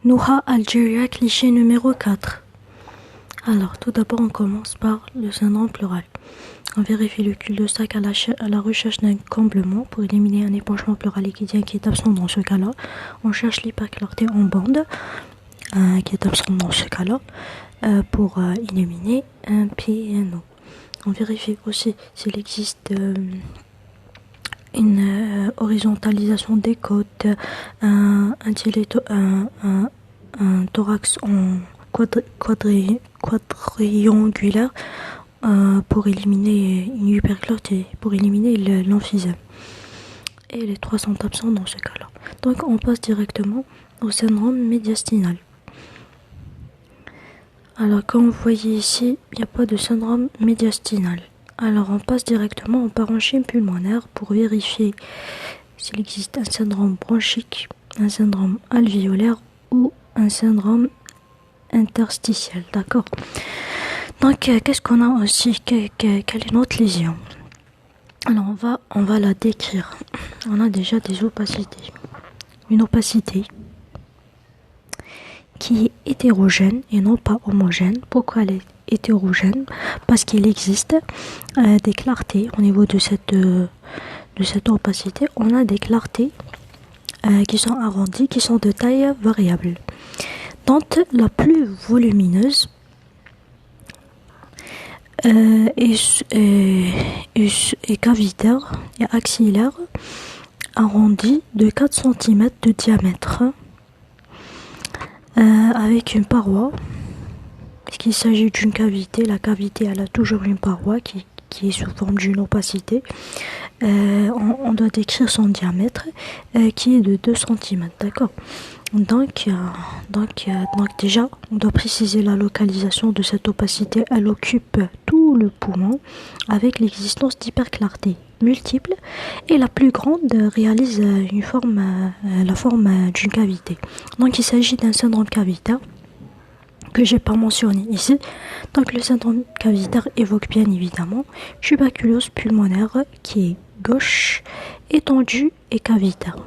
Nouha, Algérie, cliché numéro 4. Alors, tout d'abord, on commence par le syndrome pleural. On vérifie le cul-de-sac à la recherche d'un comblement pour éliminer un épanchement pleural liquidien qui est absent dans ce cas-là. On cherche l'hyperclarté en bande, qui est absent dans ce cas-là, pour éliminer un PNO. On vérifie aussi s'il existe une horizontalisation des côtes, un thorax en quadriangulaire pour éliminer une hyperclarté, pour éliminer l'emphysème. Et les trois sont absents dans ce cas-là. Donc on passe directement au syndrome médiastinal. Alors comme vous voyez ici, il n'y a pas de syndrome médiastinal. Alors on passe directement au parenchyme pulmonaire pour vérifier s'il existe un syndrome bronchique, un syndrome alvéolaire ou un syndrome interstitiel, d'accord. Donc qu'est-ce qu'on a aussi, quelle est notre lésion? Alors on va la décrire. On a déjà des opacités. Une opacité qui est hétérogène et non pas homogène. Pourquoi elle est hétérogène? Parce qu'il existe des clartés au niveau de cette opacité. On a des clartés qui sont arrondies, qui sont de taille variable. Donc la plus volumineuse est cavitaire et axillaire, arrondie de 4 cm de diamètre, avec une paroi. Puisqu'il s'agit d'une cavité, la cavité elle a toujours une paroi qui est sous forme d'une opacité. On doit décrire son diamètre qui est de 2 cm, d'accord. Donc déjà, on doit préciser la localisation de cette opacité. Elle occupe tout le poumon avec l'existence d'hyperclartés multiples et la plus grande réalise la forme d'une cavité. Donc il s'agit d'un syndrome cavitaire que j'ai pas mentionné ici. Donc le syndrome cavitaire évoque bien évidemment tuberculose pulmonaire qui est gauche, étendue et cavitaire.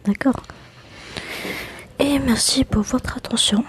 D'accord. Et merci pour votre attention.